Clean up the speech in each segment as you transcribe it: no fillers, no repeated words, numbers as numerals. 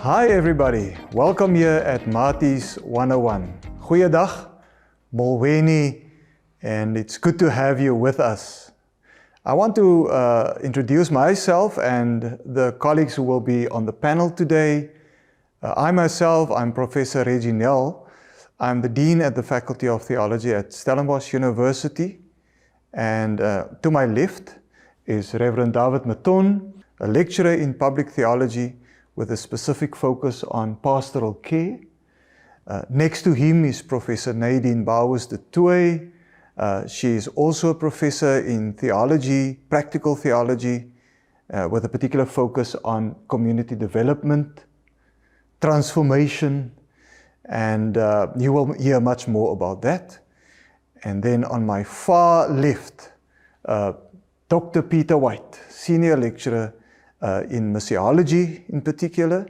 Hi everybody, welcome here at Mati's 101. Goeiedag, Molweni, and it's good to have you with us. I want to introduce myself and the colleagues who will be on the panel today. I'm Professor Reginel. I'm the Dean at the Faculty of Theology at Stellenbosch University. And to my left is Reverend David Maton, a lecturer in public theology with a specific focus on pastoral care. Next to him is Professor Nadine Bowers de Tooy. She is also a professor in theology, practical theology, with a particular focus on community development, transformation, and you will hear much more about that. And then on my far left, Dr. Peter White, senior lecturer in missiology in particular,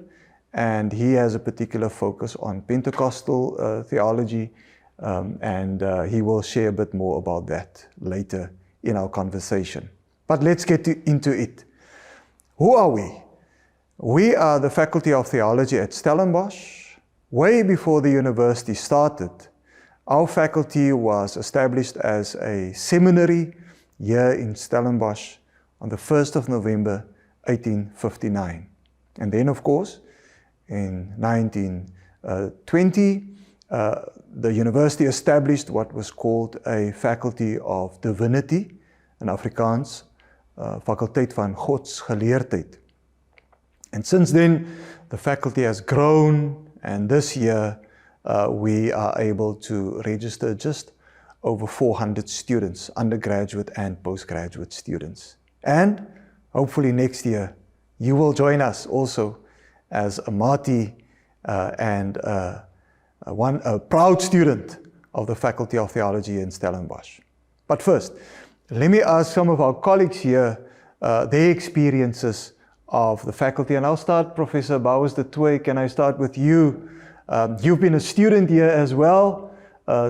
and he has a particular focus on Pentecostal theology, and he will share a bit more about that later in our conversation. But let's get into it. Who are we? We are the Faculty of Theology at Stellenbosch. Way before the university started, our faculty was established as a seminary here in Stellenbosch on the 1st of November 1859. And then, of course, in 1920, the university established what was called a Faculty of Divinity, in Afrikaans, fakulteit van Gods geleentheid. And since then, the faculty has grown, and this year we are able to register just over 400 students, undergraduate and postgraduate students. And hopefully next year, you will join us also as a Mati and a proud student of the Faculty of Theology in Stellenbosch. But first, let me ask some of our colleagues here their experiences of the faculty. And I'll start, Professor Bowers de Tooy. Can I start with you? You've been a student here as well,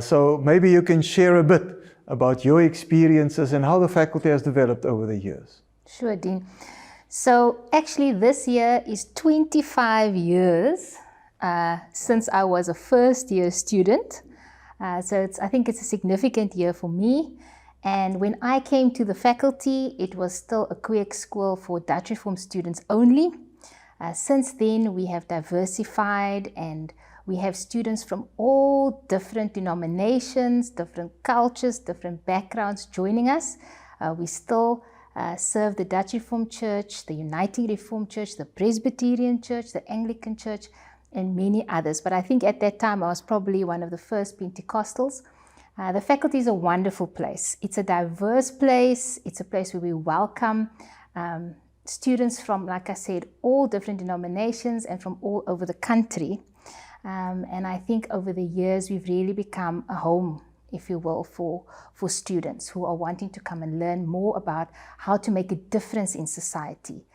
so maybe you can share a bit about your experiences and how the faculty has developed over the years. Sure, Dean. So actually this year is 25 years since I was a first year student. So I think it's a significant year for me. And when I came to the faculty, it was still a Kweek school for Dutch Reformed students only. Since then, we have diversified and we have students from all different denominations, different cultures, different backgrounds joining us. We still serve the Dutch Reformed Church, the Uniting Reformed Church, the Presbyterian Church, the Anglican Church, and many others. But I think at that time I was probably one of the first Pentecostals. The faculty is a wonderful place. It's a diverse place. It's a place where we welcome students from, like I said, all different denominations and from all over the country. And I think over the years we've really become a home, if you will, for students who are wanting to come and learn more about how to make a difference in society,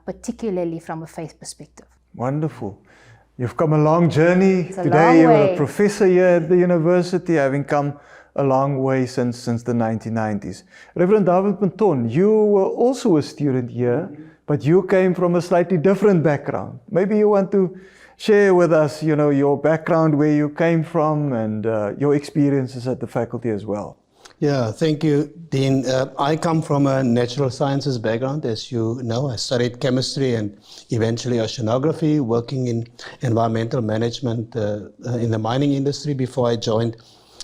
particularly from a faith perspective. Wonderful. You've come a long journey. Today you're a professor here at the university, having come a long way since the 1990s. Reverend David Maton, you were also a student here, but you came from a slightly different background. Maybe you want to share with us, your background, where you came from, and your experiences at the faculty as well. Yeah, thank you, Dean. I come from a natural sciences background, as you know. I studied chemistry and eventually oceanography, working in environmental management in the mining industry before I joined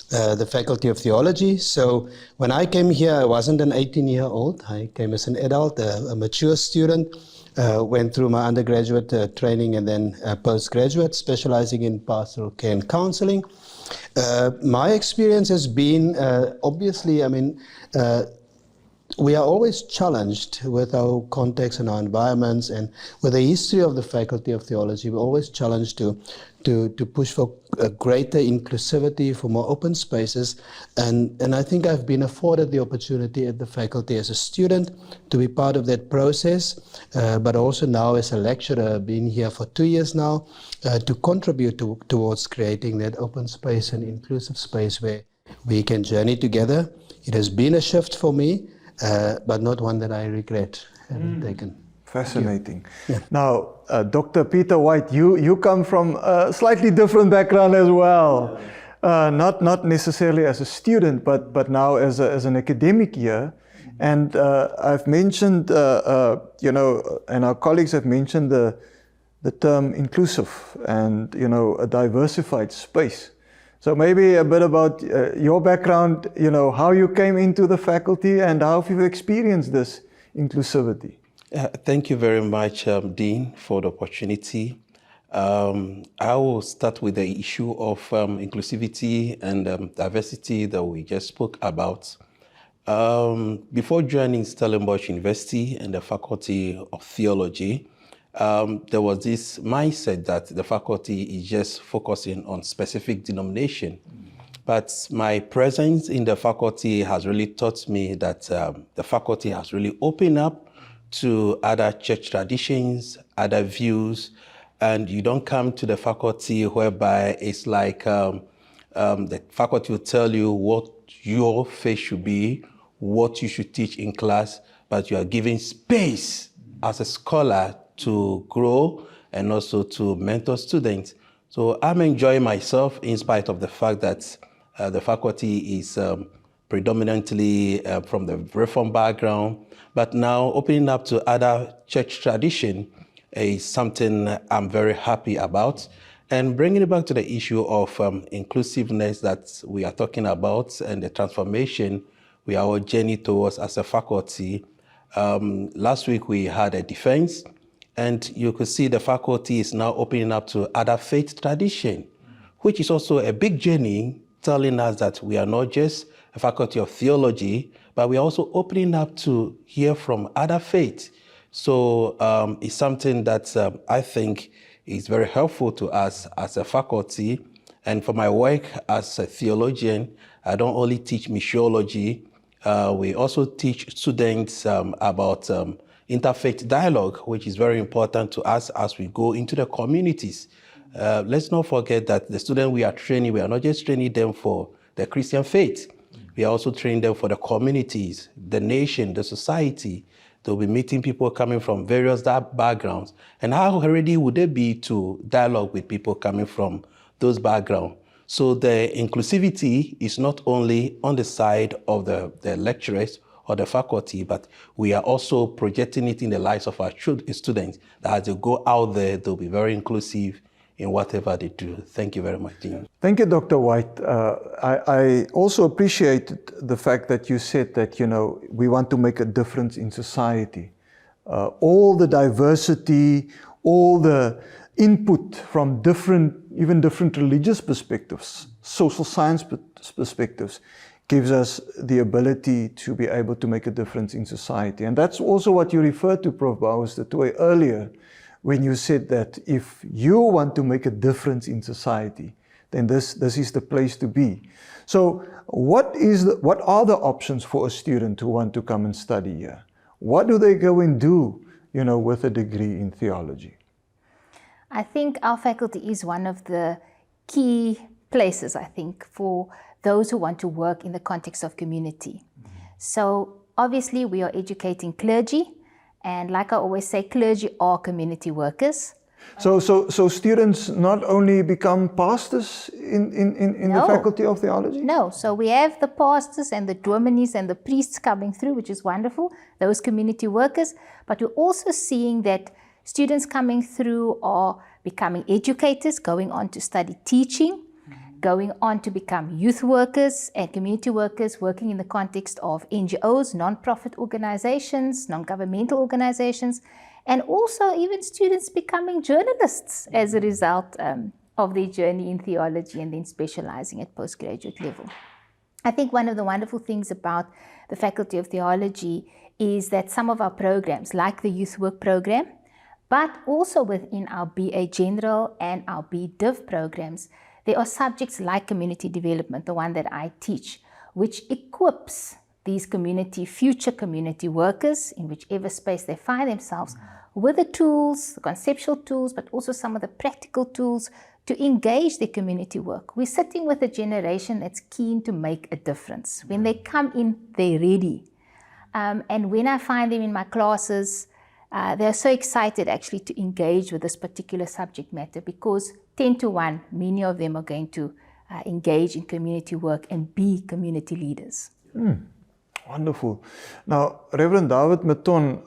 the Faculty of Theology. So when I came here, I wasn't an 18-year-old. I came as an adult, a mature student. Went through my undergraduate training and then postgraduate, specializing in pastoral care and counseling. My experience has been, obviously, we are always challenged with our context and our environments, and with the history of the Faculty of Theology, we're always challenged to push for a greater inclusivity, for more open spaces, and I think I've been afforded the opportunity at the faculty as a student to be part of that process, but also now as a lecturer, being here for 2 years now, to contribute towards creating that open space and inclusive space where we can journey together. It has been a shift for me, but not one that I regret having taken. Fascinating. Now, Dr. Peter White, you come from a slightly different background as well. Not necessarily as a student, but now as an academic here. And I've mentioned, and our colleagues have mentioned the term inclusive and, a diversified space. So maybe a bit about your background, how you came into the faculty and how you've experienced this inclusivity. Thank you very much, Dean, for the opportunity. I will start with the issue of inclusivity and diversity that we just spoke about. Before joining Stellenbosch University and the Faculty of Theology, there was this mindset that the faculty is just focusing on specific denomination. But my presence in the faculty has really taught me that the faculty has really opened up to other church traditions, other views, and you don't come to the faculty whereby it's like the faculty will tell you what your faith should be, what you should teach in class, but you are given space as a scholar to grow and also to mentor students. So I'm enjoying myself in spite of the fact that the faculty is predominantly from the Reform background, but now opening up to other church tradition is something I'm very happy about. And bringing it back to the issue of inclusiveness that we are talking about and the transformation we are all journey towards as a faculty. Last week we had a defense, and you could see the faculty is now opening up to other faith tradition, which is also a big journey telling us that we are not just a faculty of theology, but we are also opening up to hear from other faiths. So it's something that I think is very helpful to us as a faculty. And for my work as a theologian, I don't only teach missiology, we also teach students about interfaith dialogue, which is very important to us as we go into the communities. Let's not forget that the students we are training, we are not just training them for the Christian faith. We are also training them for the communities, the nation, the society. They'll be meeting people coming from various backgrounds. And how ready would they be to dialogue with people coming from those backgrounds? So the inclusivity is not only on the side of the lecturers or the faculty, but we are also projecting it in the lives of our students, that as they go out there, they'll be very inclusive in whatever they do. Thank you very much, Dean. Thank you, Dr. White. I also appreciated the fact that you said that, we want to make a difference in society. All the diversity, all the input from even different religious perspectives, social science perspectives, gives us the ability to be able to make a difference in society. And that's also what you referred to, Prof. Bouwers de Tooy, earlier, when you said that if you want to make a difference in society, then this is the place to be. So what are the options for a student who want to come and study here? What do they go and do, with a degree in theology? I think our faculty is one of the key places, I think, for those who want to work in the context of community. So obviously we are educating clergy, and like I always say, clergy are community workers. So students not only become pastors in the Faculty of Theology? No, so we have the pastors and the dominees and the priests coming through, which is wonderful, those community workers, but we're also seeing that students coming through are becoming educators, going on to study teaching, going on to become youth workers and community workers working in the context of NGOs, non-profit organizations, non-governmental organizations, and also even students becoming journalists as a result of their journey in theology and then specializing at postgraduate level. I think one of the wonderful things about the Faculty of Theology is that some of our programs, like the Youth Work program, but also within our BA General and our BDiv programs, there are subjects like community development, the one that I teach, which equips these future community workers in whichever space they find themselves with the tools, the conceptual tools, but also some of the practical tools to engage their community work. We're sitting with a generation that's keen to make a difference. When they come in, they're ready. And when I find them in my classes, they're so excited actually to engage with this particular subject matter because 10 to 1, many of them are going to engage in community work and be community leaders. Wonderful. Now, Reverend David Meton,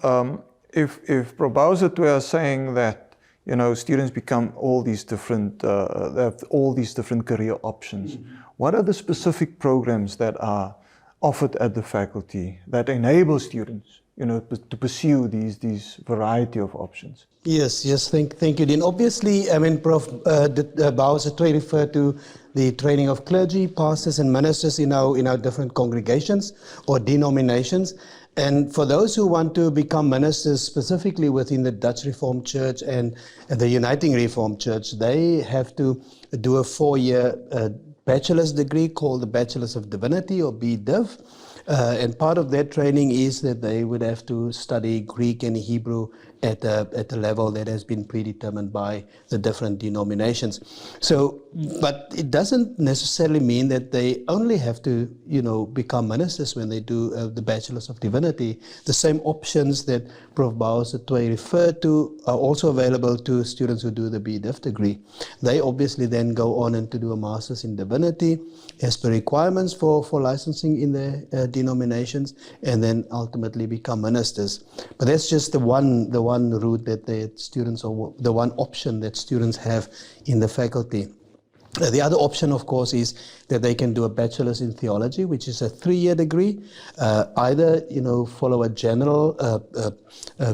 if Prof. Bowser are saying that, you know, students become all these different, they have all these different career options, what are the specific programs that are offered at the faculty that enable students, you know, to pursue these variety of options? Yes, thank you, Dean. Obviously, I mean, Prof. Bowser referred to the training of clergy, pastors, and ministers in our different congregations or denominations. And for those who want to become ministers specifically within the Dutch Reformed Church and the Uniting Reformed Church, they have to do a 4-year bachelor's degree called the Bachelor of Divinity or BDiv. And part of their training is that they would have to study Greek and Hebrew at a level that has been predetermined by the different denominations. So, but it doesn't necessarily mean that they only have to, you know, become ministers when they do the Bachelors of Divinity. The same options that Prof. Bowser referred to are also available to students who do the BDiv degree. They obviously then go on and to do a Master's in Divinity as per requirements for licensing in their denominations, and then ultimately become ministers. But that's just the one route that the students, or the one option that students have in the faculty. The other option, of course, is that they can do a Bachelor's in Theology, which is a 3-year degree. Either, you know, follow a general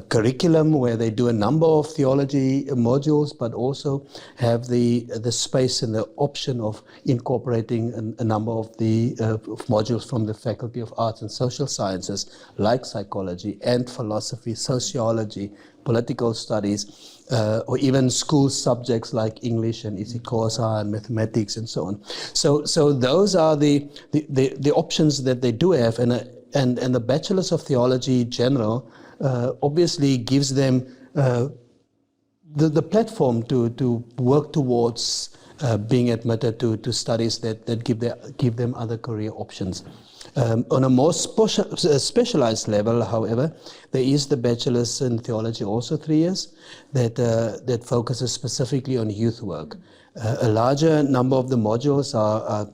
curriculum where they do a number of theology modules, but also have the space and the option of incorporating a number of the modules from the Faculty of Arts and Social Sciences, like psychology and philosophy, sociology, political studies, or even school subjects like English and isiXhosa and mathematics and so on. So those are the options that they do have, and the Bachelors of Theology General obviously gives them the platform to work towards being admitted to studies that give them other career options. On a more specialized level, however, there is the Bachelor's in Theology, also 3 years, that focuses specifically on youth work. A larger number of the modules are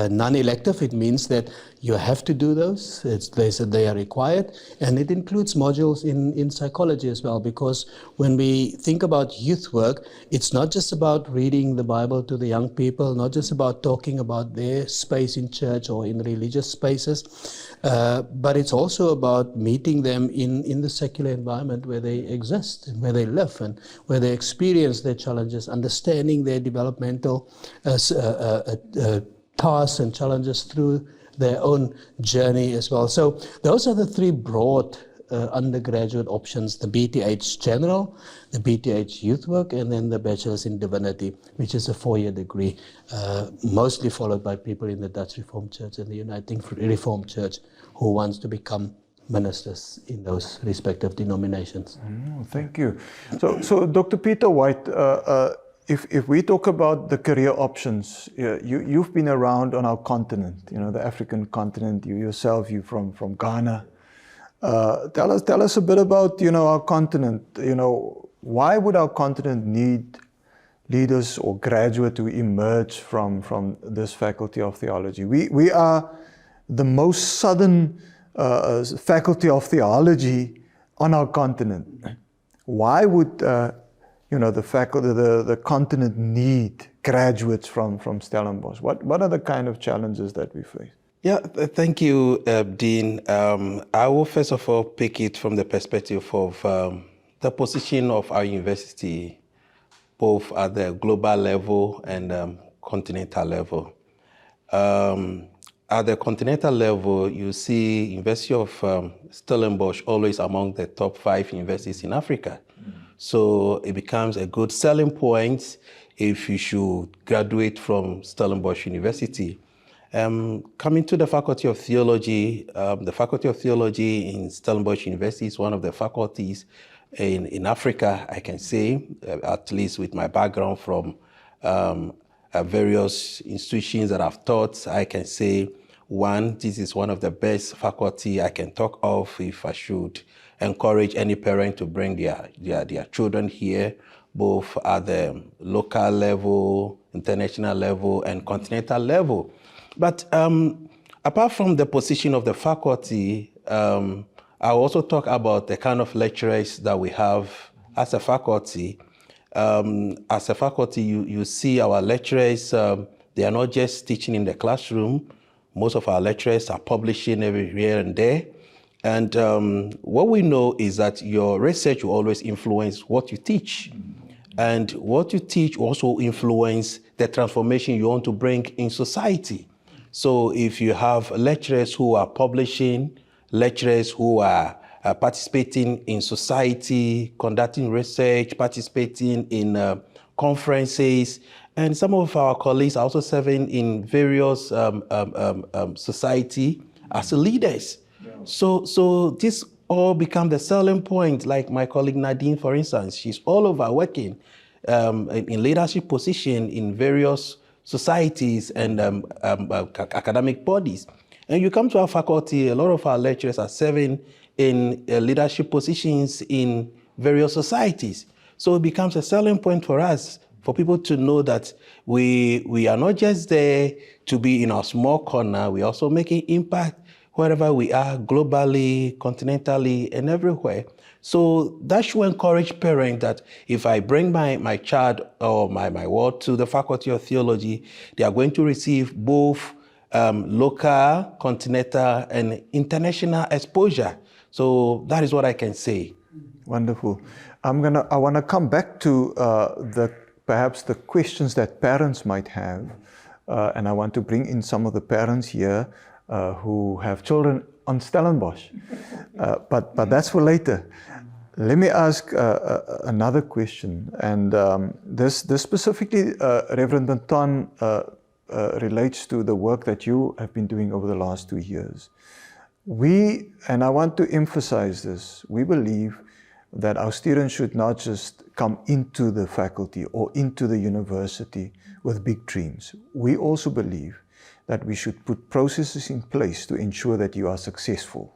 non-elective. It means that you have to do those. They are required, and it includes modules in psychology as well, because when we think about youth work, it's not just about reading the Bible to the young people, not just about talking about their space in church or in religious spaces, but it's also about meeting them in the secular environment where they exist, and where they live, and where they experience their challenges, understanding their developmental tasks and challenges through their own journey as well. So those are the 3 broad undergraduate options: the BTH General, the BTH Youth Work, and then the Bachelor's in Divinity, which is a 4-year degree, mostly followed by people in the Dutch Reformed Church and the Uniting Reformed Church who wants to become ministers in those respective denominations. Thank you. So Dr. Peter White, if we talk about the career options, you've been around on our continent, you know, the African continent. You yourself, you're from Ghana. Tell us a bit about, you know, our continent. You know, why would our continent need leaders or graduates to emerge from this Faculty of Theology? We are the most southern Faculty of Theology on our continent. Why would you know, the continent need graduates from Stellenbosch? What are the kind of challenges that we face? Yeah, thank you, Dean. I will first of all pick it from the perspective of the position of our university, both at the global level and continental level. At the continental level, you see University of Stellenbosch always among the top 5 universities in Africa. So it becomes a good selling point if you should graduate from Stellenbosch University. Coming to the Faculty of Theology, the Faculty of Theology in Stellenbosch University is one of the faculties in Africa, I can say, at least with my background from various institutions that I've taught, I can say, this is one of the best faculty I can talk of if I should encourage any parent to bring their children here, both at the local level, international level, and continental level. But apart from the position of the faculty, I'll also talk about the kind of lecturers that we have as a faculty. As a faculty, you see our lecturers, they are not just teaching in the classroom. Most of our lecturers are publishing every here and there. And what we know is that your research will always influence what you teach. And what you teach also influence the transformation you want to bring in society. So if you have lecturers who are publishing, lecturers who are participating in society, conducting research, participating in conferences, and some of our colleagues are also serving in various society as leaders. Yeah. So this all become the selling point. Like my colleague Nadine, for instance, she's all over working in leadership position in various societies and academic bodies. And you come to our faculty, a lot of our lecturers are serving in leadership positions in various societies. So it becomes a selling point for us, for people to know that we are not just there to be in our small corner, we're also making impact wherever we are, globally, continentally, and everywhere. So that should encourage parents that if I bring my child or my ward to the Faculty of Theology, they are going to receive both local, continental, and international exposure. So that is what I can say. Wonderful. I want to come back to perhaps the questions that parents might have, and I want to bring in some of the parents here who have children on Stellenbosch, but that's for later. Let me ask another question, and this specifically, Reverend Anton, relates to the work that you have been doing over the last 2 years. And I want to emphasize this, we believe that our students should not just come into the faculty or into the university with big dreams. We also believe that we should put processes in place to ensure that you are successful.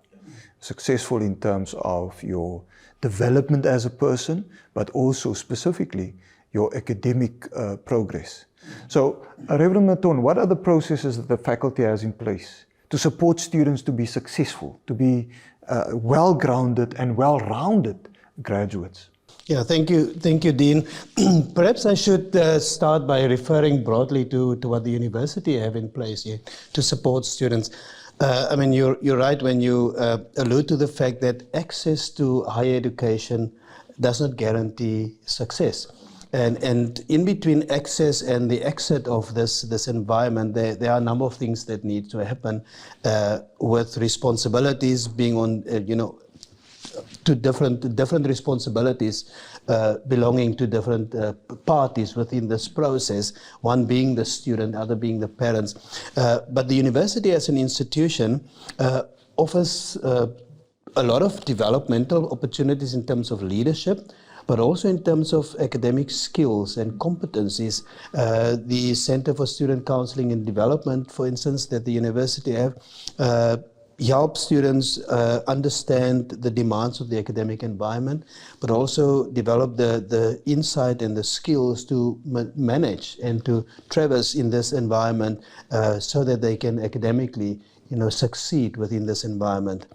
Successful in terms of your development as a person, but also specifically your academic progress. So, Reverend Anton, what are the processes that the faculty has in place to support students to be successful, to be well-grounded and well-rounded graduates? Yeah, thank you, Dean. Perhaps I should start by referring broadly to what the university have in place here to support students. I mean, you're right when you allude to the fact that access to higher education does not guarantee success. And in between access and the exit of this environment, there are a number of things that need to happen with responsibilities being on, to different responsibilities belonging to different parties within this process, one being the student, other being the parents. But the university as an institution offers a lot of developmental opportunities in terms of leadership, but also in terms of academic skills and competencies. The Center for Student Counseling and Development, for instance, that the university have, help students understand the demands of the academic environment, but also develop the insight and the skills to manage and to traverse in this environment so that they can academically succeed within this environment.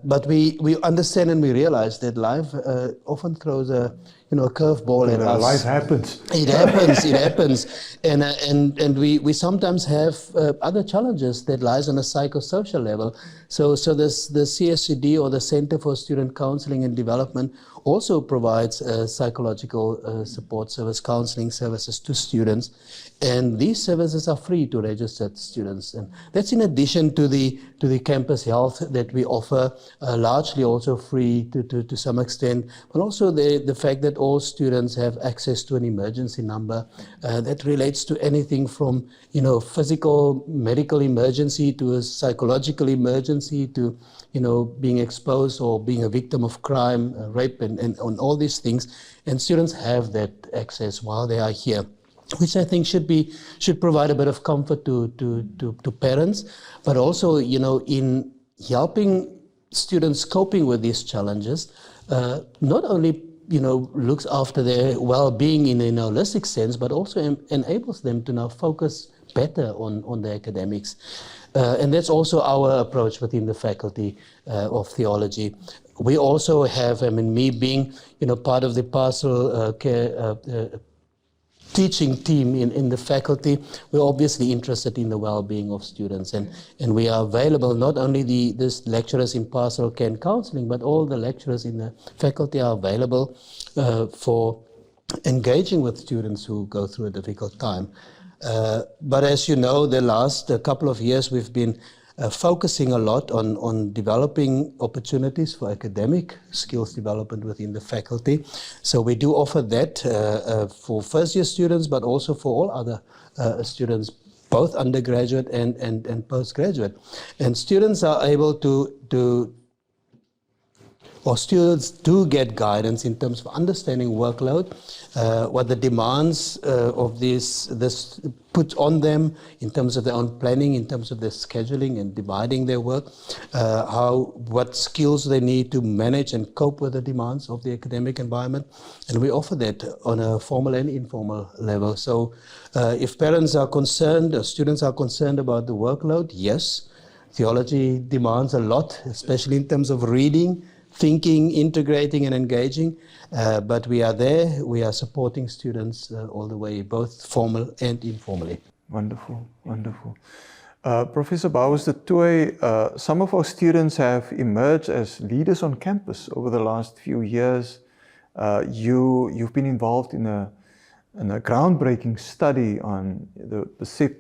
But we understand and we realize that life often throws a curveball at us. Life happens. It happens, and we sometimes have other challenges that lies on a psychosocial level. So the CSCD, or the Center for Student Counseling and Development, also provides psychological support service, counseling services to students, and these services are free to registered students, and that's in addition to the campus health that we offer, largely also free to some extent, but also the fact that all students have access to an emergency number that relates to anything from physical medical emergency to a psychological emergency to being exposed or being a victim of crime, rape, and on all these things. And students have that access while they are here, which I think should provide a bit of comfort to parents, but also in helping students coping with these challenges not only looks after their well-being in a holistic sense, but also enables them to now focus better on their academics. And that's also our approach within the Faculty of Theology. We also have, me being, part of the pastoral care teaching team in the faculty, we're obviously interested in the well-being of students, and we are available, not only these lecturers in pastoral care and counseling, but all the lecturers in the faculty are available for engaging with students who go through a difficult time. But as you know, the last couple of years we've been focusing a lot on developing opportunities for academic skills development within the faculty. So we do offer that for first-year students, but also for all other students, both undergraduate and postgraduate. And students are able students do get guidance in terms of understanding workload, what the demands of this put on them in terms of their own planning, in terms of their scheduling and dividing their work, what skills they need to manage and cope with the demands of the academic environment. And we offer that on a formal and informal level. So if parents are concerned, or students are concerned about the workload, yes, theology demands a lot, especially in terms of reading, thinking, integrating and engaging, but we are there, we are supporting students all the way, both formal and informally. Wonderful, wonderful. Professor Bouwers de Tooy, some of our students have emerged as leaders on campus over the last few years. You've been involved in a groundbreaking study on the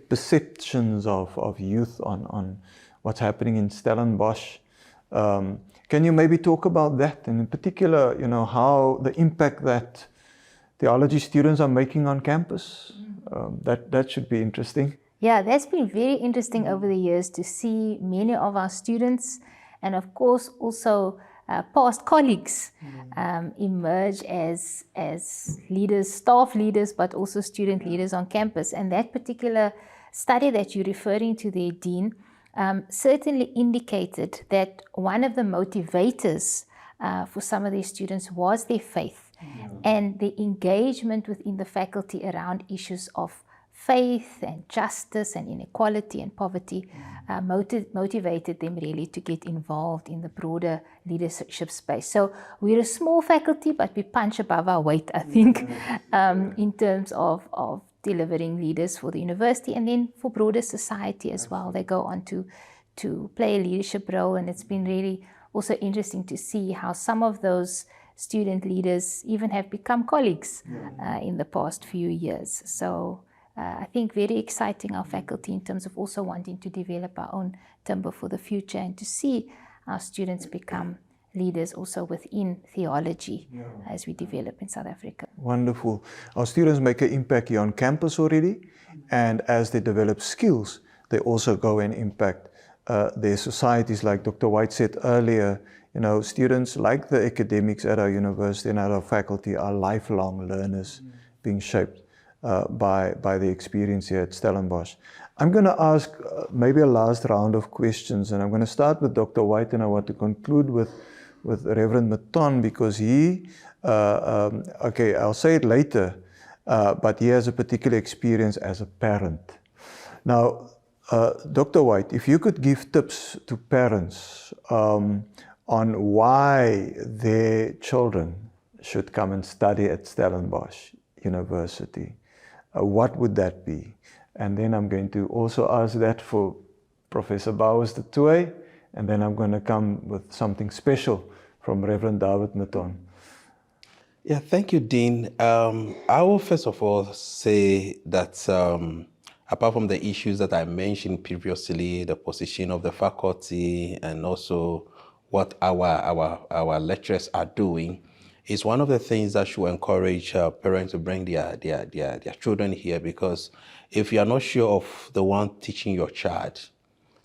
perceptions of youth on what's happening in Stellenbosch. Can you maybe talk about that, and in particular, how the impact that theology students are making on campus? That should be interesting. Yeah, that's been very interesting over the years to see many of our students, and of course also past colleagues, emerge as leaders, staff leaders, but also student leaders on campus. And that particular study that you're referring to there, Dean, certainly indicated that one of the motivators for some of these students was their faith and the engagement within the faculty around issues of faith and justice and inequality and poverty motivated them really to get involved in the broader leadership space. So we're a small faculty, but we punch above our weight, I think, in terms of delivering leaders for the university and then for broader society as well. They go on to play a leadership role, and it's been really also interesting to see how some of those student leaders even have become colleagues in the past few years. So I think very exciting, our faculty, in terms of also wanting to develop our own timber for the future and to see our students become leaders also within theology as we develop in South Africa. Wonderful. Our students make an impact here on campus already, and as they develop skills, they also go and impact their societies. Like Dr. White said earlier, students, like the academics at our university and at our faculty, are lifelong learners being shaped by the experience here at Stellenbosch. I'm going to ask maybe a last round of questions, and I'm going to start with Dr. White, and I want to conclude with Reverend Maton, because he, okay, I'll say it later, but he has a particular experience as a parent. Now, Dr. White, if you could give tips to parents on why their children should come and study at Stellenbosch University, what would that be? And then I'm going to also ask that for Professor Bouwers de Tooy, and then I'm going to come with something special from Reverend David Maton. Yeah, thank you, Dean. I will first of all say that apart from the issues that I mentioned previously, the position of the faculty and also what our lecturers are doing, is one of the things that should encourage parents to bring their children here, because if you are not sure of the one teaching your child,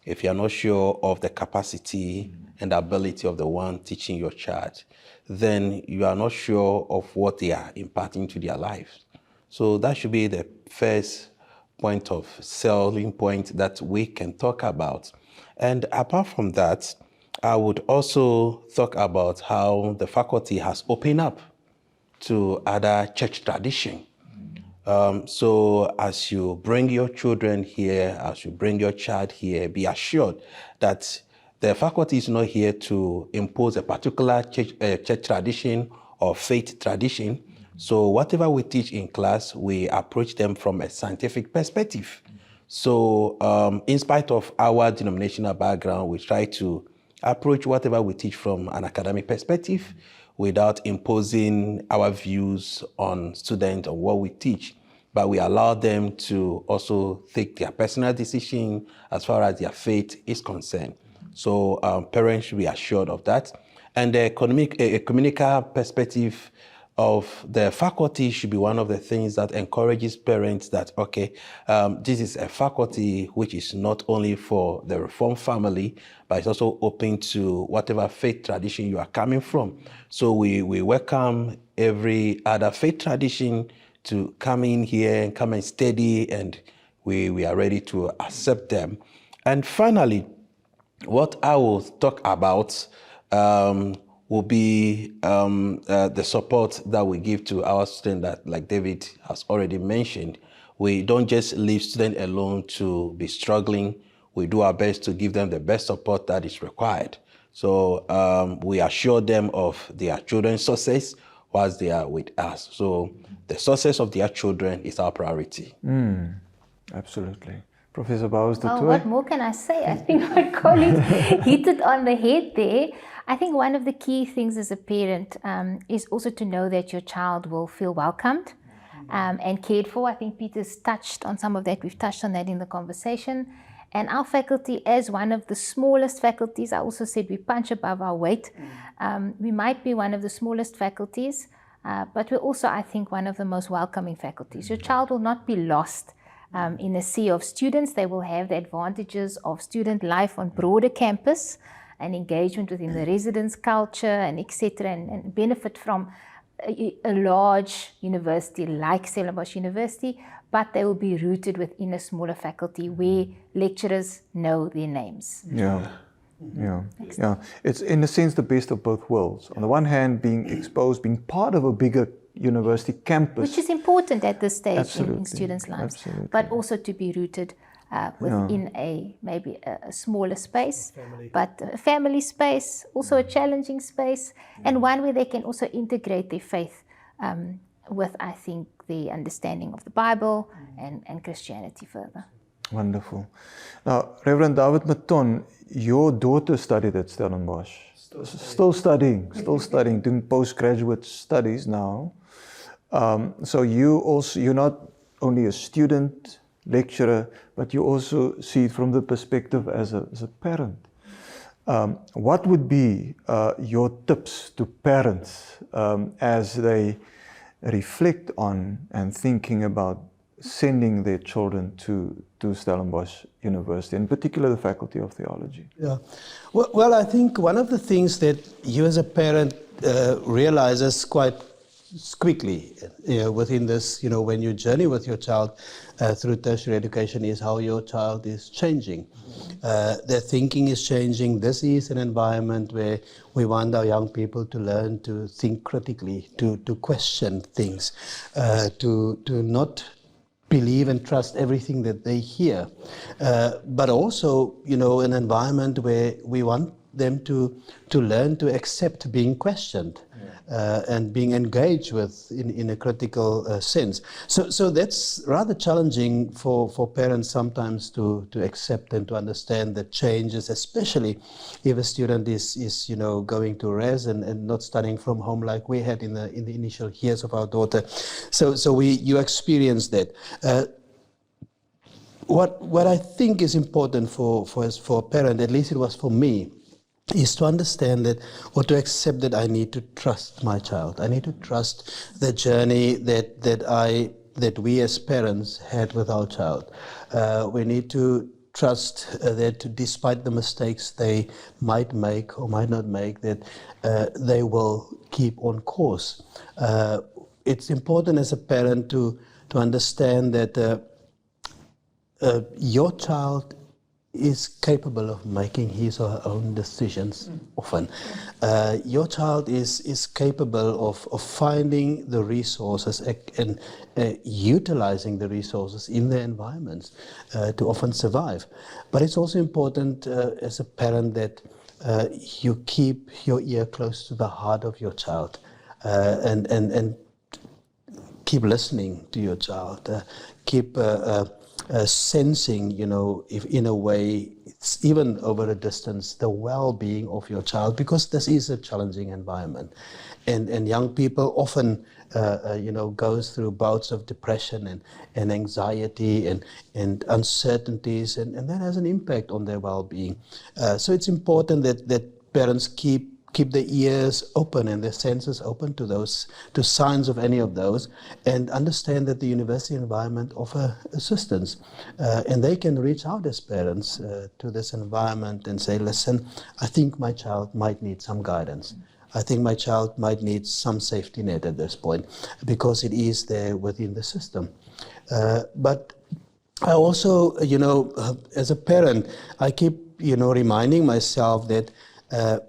if you are not sure of the capacity and the ability of the one teaching your child, then you are not sure of what they are imparting to their lives. So that should be the first point of selling point that we can talk about. And apart from that, I would also talk about how the faculty has opened up to other church tradition. So as you bring your children here, as you bring your child here, be assured that the faculty is not here to impose a particular church tradition or faith tradition. So whatever we teach in class, we approach them from a scientific perspective. So in spite of our denominational background, we try to approach whatever we teach from an academic perspective without imposing our views on students or what we teach. But we allow them to also take their personal decision as far as their faith is concerned. So parents should be assured of that. And the ecumenical perspective of the faculty should be one of the things that encourages parents that, okay, this is a faculty which is not only for the Reformed family, but it's also open to whatever faith tradition you are coming from. So we welcome every other faith tradition to come in here and come and study, and we are ready to accept them. And finally, what I will talk about will be the support that we give to our students that, like David has already mentioned, we don't just leave students alone to be struggling. We do our best to give them the best support that is required. So we assure them of their children's success whilst they are with us. So the success of their children is our priority. Absolutely. Professor Bowers, Well, what more can I say? I think my colleague hit it on the head there. I think one of the key things as a parent is also to know that your child will feel welcomed and cared for. I think Peter's touched on some of that. We've touched on that in the conversation. And our faculty, as one of the smallest faculties, I also said we punch above our weight. We might be one of the smallest faculties, but we're also, I think, one of the most welcoming faculties. Your child will not be lost in a sea of students. They will have the advantages of student life on broader campus and engagement within the residence culture and etc. and benefit from a large university like Stellenbosch University, but they will be rooted within a smaller faculty where lecturers know their names. Yeah. It's in a sense the best of both worlds. On the one hand, being exposed, being part of a bigger university campus, which is important at this stage in students' lives, but also to be rooted within maybe a smaller space, but a family space, also a challenging space, and one where they can also integrate their faith with, I think, the understanding of the Bible and Christianity further. Wonderful. Now, Reverend David Maton, your daughter studied at Stellenbosch. Still studying, doing postgraduate studies now. So you're not only a student, lecturer, but you also see it from the perspective as a parent. What would be your tips to parents as they reflect on and thinking about sending their children to Stellenbosch University, in particular the Faculty of Theology? Yeah. Well, I think one of the things that you as a parent realizes quite quickly within this, when you journey with your child through tertiary education, is how your child is changing. Their thinking is changing. This is an environment where we want our young people to learn to think critically, to question things, to not believe and trust everything that they hear, but also, an environment where we want them to learn to accept being questioned and being engaged with in a critical sense. So that's rather challenging for parents sometimes to accept and to understand the changes, especially if a student is going to res and not studying from home like we had in the initial years of our daughter. So you experience that. What I think is important for a parent, at least it was for me, is to understand that, or to accept that I need to trust my child. I need to trust the journey that we as parents had with our child. We need to trust that despite the mistakes they might make or might not make, that they will keep on course. It's important as a parent to understand that your child is capable of making his or her own decisions often. Your child is capable of finding the resources and utilizing the resources in their environments to often survive. But it's also important as a parent that you keep your ear close to the heart of your child and keep listening to your child. Keep sensing, if in a way, it's even over a distance, the well-being of your child, because this is a challenging environment. And young people often, goes through bouts of depression and anxiety and uncertainties, and that has an impact on their well-being. So it's important that parents keep their ears open and their senses open to signs of any of those, and understand that the university environment offers assistance. And they can reach out as parents to this environment and say, listen, I think my child might need some guidance. I think my child might need some safety net at this point, because it is there within the system. But I also, as a parent, I keep, reminding myself that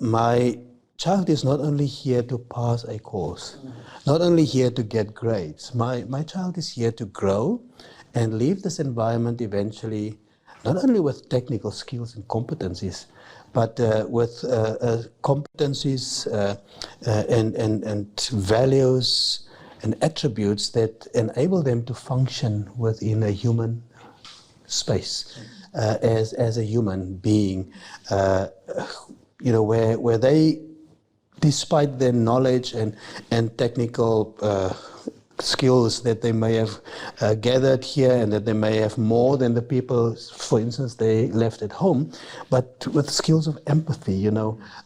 my child is not only here to pass a course, not only here to get grades. My child is here to grow and leave this environment eventually, not only with technical skills and competencies, but with competencies and values and attributes that enable them to function within a human space as a human being, where they, despite their knowledge and technical skills that they may have gathered here, and that they may have more than the people, for instance, they left at home, but with skills of empathy,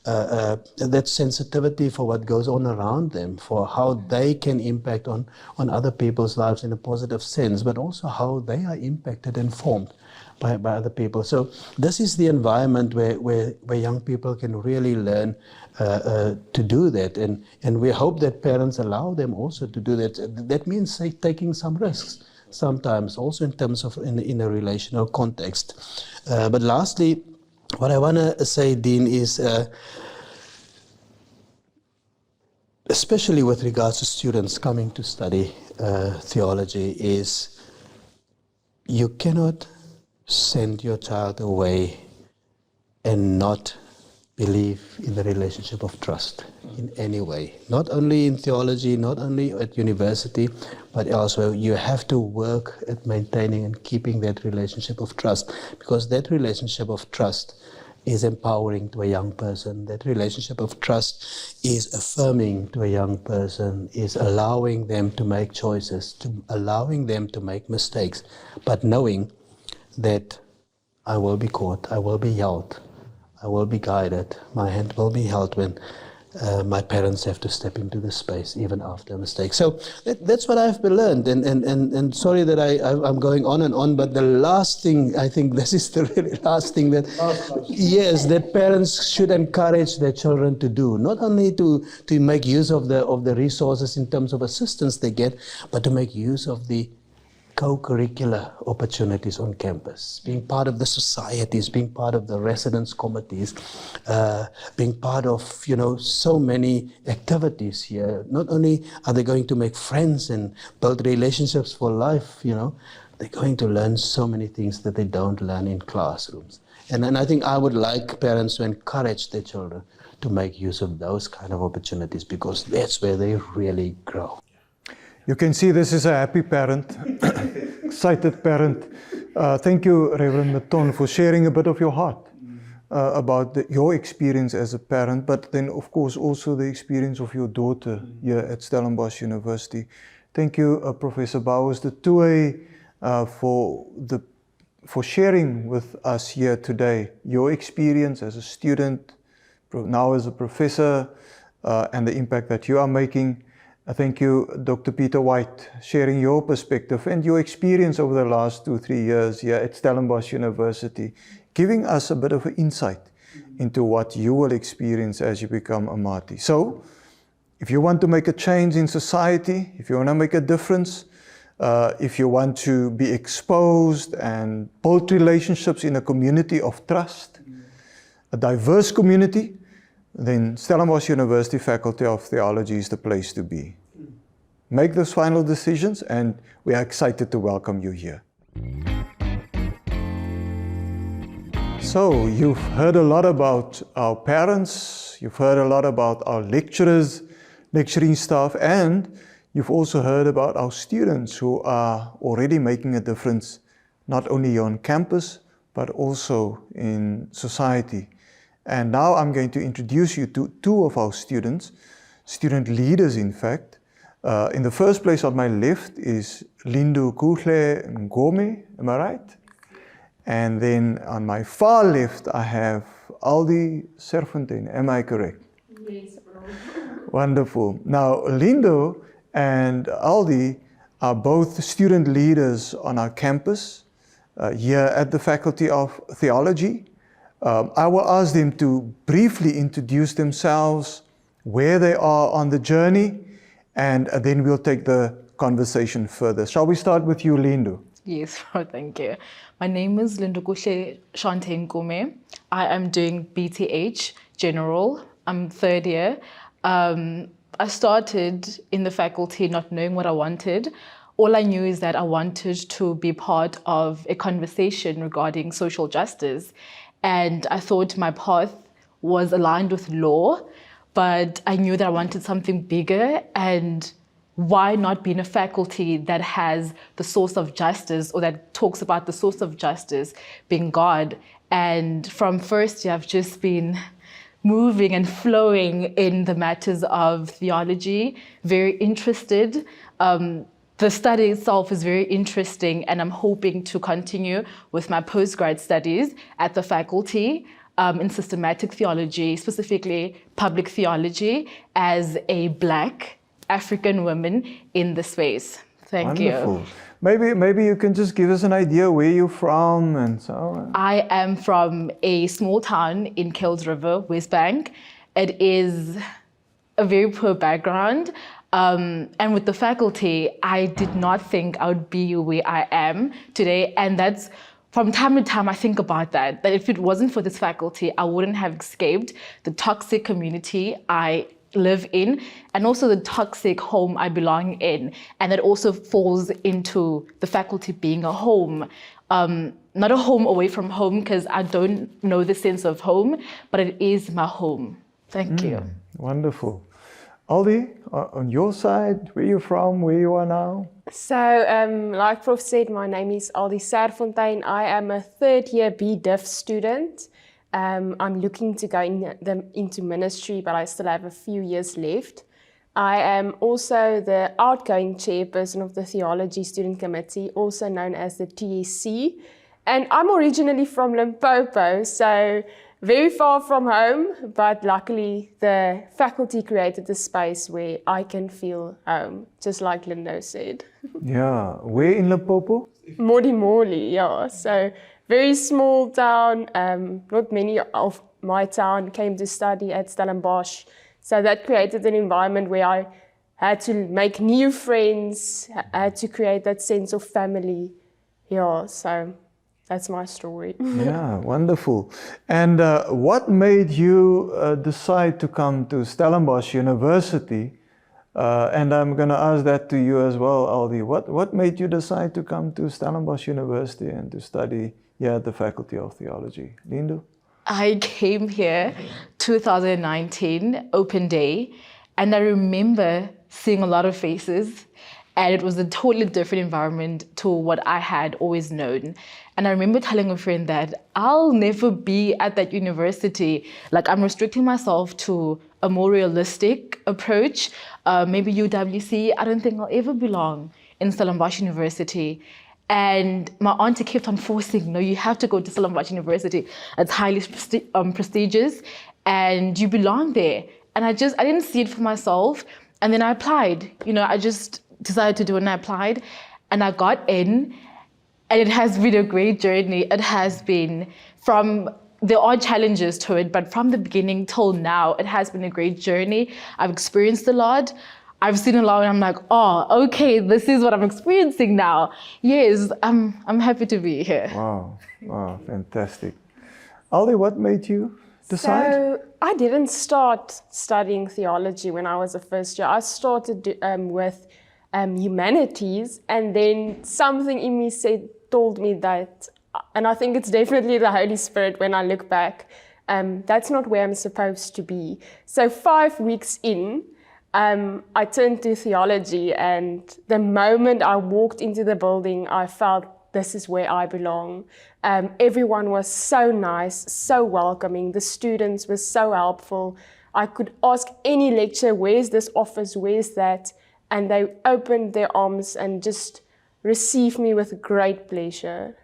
that sensitivity for what goes on around them, for how they can impact on other people's lives in a positive sense, but also how they are impacted and formed by other people. So this is the environment where young people can really learn to do that, and we hope that parents allow them also to do that. That means taking some risks sometimes, also in terms of in a relational context. But lastly, what I want to say, Dean, is especially with regards to students coming to study theology, is you cannot send your child away and not believe in the relationship of trust in any way. Not only in theology, not only at university, but elsewhere. You have to work at maintaining and keeping that relationship of trust, because that relationship of trust is empowering to a young person. That relationship of trust is affirming to a young person, is allowing them to make choices, allowing them to make mistakes, but knowing that I will be caught, I will be yelled, I will be guided, my hand will be held when my parents have to step into the space, even after a mistake. So that's what I've learned, and sorry that I'm going on, but the last thing, I think this is the really last thing that, yes, that parents should encourage their children to do, not only to make use of the resources in terms of assistance they get, but to make use of the co-curricular opportunities on campus, being part of the societies, being part of the residence committees, being part of, so many activities here. Not only are they going to make friends and build relationships for life, they're going to learn so many things that they don't learn in classrooms. And I think I would like parents to encourage their children to make use of those kind of opportunities, because that's where they really grow. You can see this is a happy parent, excited parent. Thank you, Reverend Maton, for sharing a bit of your heart about your experience as a parent, but then, of course, also the experience of your daughter here at Stellenbosch University. Thank you, Professor Bowers de Toey, for sharing with us here today your experience as a student, now as a professor, and the impact that you are making. Thank you, Dr. Peter White, sharing your perspective and your experience over the last 2-3 years here at Stellenbosch University, giving us a bit of an insight into what you will experience as you become a Mati. So, if you want to make a change in society, if you want to make a difference if you want to be exposed and build relationships in a community of trust, a diverse community, then Stellenbosch University Faculty of Theology is the place to be. Make those final decisions, and we are excited to welcome you here. So, you've heard a lot about our parents, you've heard a lot about our lecturers, lecturing staff, and you've also heard about our students who are already making a difference, not only on campus, but also in society. And now I'm going to introduce you to two of our students, student leaders in fact. In the first place on my left is Lindu Kuhle Ngome, am I right? And then on my far left I have Aldi Sarfontaine, am I correct? Yes, bro. Wonderful. Now Lindu and Aldi are both student leaders on our campus here at the Faculty of Theology. I will ask them to briefly introduce themselves, where they are on the journey, and then we'll take the conversation further. Shall we start with you, Lindu? Yes, bro, thank you. My name is Lindukushe Shantenkume. I am doing BTH General. I'm third year. I started in the faculty not knowing what I wanted. All I knew is that I wanted to be part of a conversation regarding social justice. And I thought my path was aligned with law, but I knew that I wanted something bigger, and why not be in a faculty that has the source of justice, or that talks about the source of justice being God. And from first year, I've just been moving and flowing in the matters of theology, very interested. The study itself is very interesting, and I'm hoping to continue with my postgrad studies at the faculty in systematic theology, specifically public theology, as a Black African woman in the space. Thank Wonderful. you. Maybe you can just give us an idea where you're from and so on. I am from a small town in Kells River, West Bank. It is a very poor background. And with the faculty, I did not think I would be where I am today. And that's, from time to time, I think about that if it wasn't for this faculty, I wouldn't have escaped the toxic community I live in, and also the toxic home I belong in. And that also falls into the faculty being a home. Not a home away from home, because I don't know the sense of home, but it is my home. Thank you. Wonderful. Aldi, on your side, where you from, where you are now? So, like Prof said, my name is Aldi Sarfontaine. I am a third year BDiv student. I'm looking to go into ministry, but I still have a few years left. I am also the outgoing chairperson of the Theology Student Committee, also known as the TSC. And I'm originally from Limpopo, so very far from home, but luckily the faculty created a space where I can feel home, just like Lindo said. Yeah, where in Limpopo? Modimolle, yeah. So very small town. Not many of my town came to study at Stellenbosch. So that created an environment where I had to make new friends, had to create that sense of family. Yeah, so that's my story. Yeah, wonderful. And what made you decide to come to Stellenbosch University? And I'm going to ask that to you as well, Aldi. What made you decide to come to Stellenbosch University and to study here at the Faculty of Theology? Lindu? I came here 2019, open day, and I remember seeing a lot of faces, and it was a totally different environment to what I had always known. And I remember telling a friend that I'll never be at that university. Like, I'm restricting myself to a more realistic approach. Maybe UWC, I don't think I'll ever belong in Stellenbosch University. And my auntie kept on forcing, no, you have to go to Stellenbosch University. It's highly prestigious, and you belong there. And I didn't see it for myself. And then I applied. I just decided to do it, and I applied. And I got in, and it has been a great journey. It has been, there are challenges to it, but from the beginning till now, it has been a great journey. I've experienced a lot. I've seen a lot and I'm like, oh, okay, this is what I'm experiencing now. Yes, I'm happy to be here. Wow, fantastic. Aldi, what made you decide? So I didn't start studying theology when I was a first year. I started with humanities, and then something in me told me that, and I think it's definitely the Holy Spirit when I look back, that's not where I'm supposed to be. So 5 weeks in, I turned to theology, and the moment I walked into the building, I felt this is where I belong. Everyone was so nice, so welcoming. The students were so helpful. I could ask any lecturer, where's this office, where's that? And they opened their arms and just received me with great pleasure.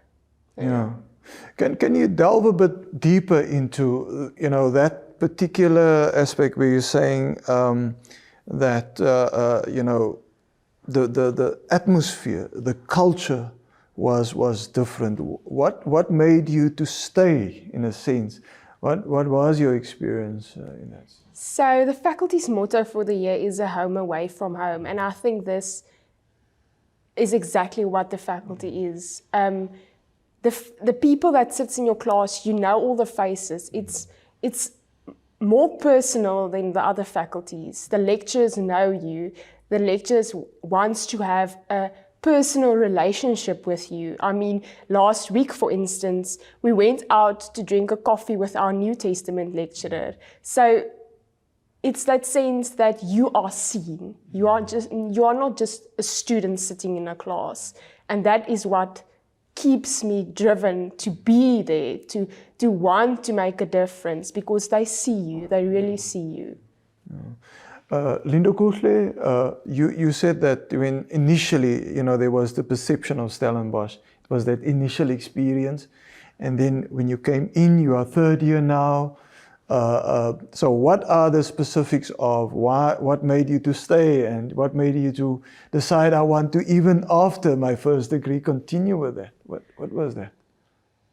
Yeah. Can you delve a bit deeper into, that particular aspect where you're saying that, the atmosphere, the culture was different. What made you to stay, in a sense? What was your experience in that? So the faculty's motto for the year is a home away from home. And I think this is exactly what the faculty is. The people that sits in your class, you know all the faces. It's more personal than the other faculties. The lecturers know you. The lecturers wants to have a personal relationship with you. I mean, last week, for instance, we went out to drink a coffee with our New Testament lecturer. So it's that sense that you are seen. You are not just a student sitting in a class. And that is what keeps me driven to be there, to want to make a difference, because they see you, they really see you. Lindokuhle, you said that when initially, there was the perception of Stellenbosch. It was that initial experience. And then when you came in, you are third year now. So what are the specifics of what made you to stay, and what made you to decide I want to, even after my first degree, continue with that? What was that?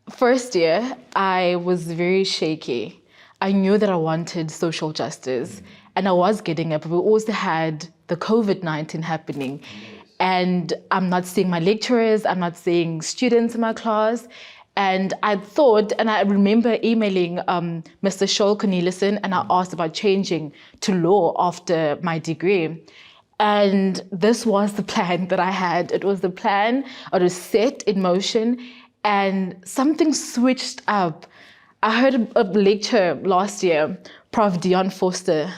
First year, I was very shaky. I knew that I wanted social justice, and I was getting it, but we also had the COVID-19 happening. And I'm not seeing my lecturers, I'm not seeing students in my class. And I thought, and I remember emailing Mr. Scholl Cornelissen, and I asked about changing to law after my degree. And this was the plan that I had. It was the plan, it was set in motion, and something switched up. I heard a lecture last year, Prof. Dion Foster,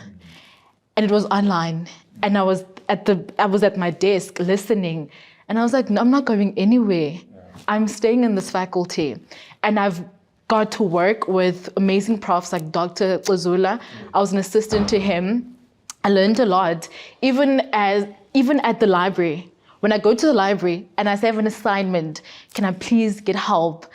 and it was online. And I was at my desk listening, and I was like, no, I'm not going anywhere. I'm staying in this faculty. And I've got to work with amazing profs like Dr. Xuzula. I was an assistant to him. I learned a lot, even at the library. When I go to the library and I say I have an assignment, can I please get help?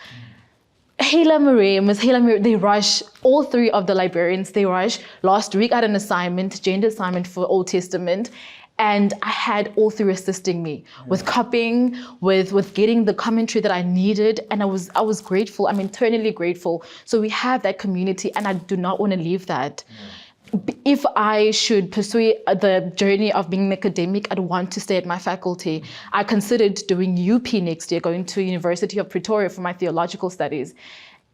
Miss Hela Marie, they rush, all three of the librarians, they rush. Last week I had an assignment, gender assignment for Old Testament, and I had all three assisting me with copying, with getting the commentary that I needed, and I was grateful. I'm eternally grateful. So we have that community, and I do not want to leave that. If I should pursue the journey of being an academic, I'd want to stay at my faculty. I considered doing UP next year, going to University of Pretoria for my theological studies.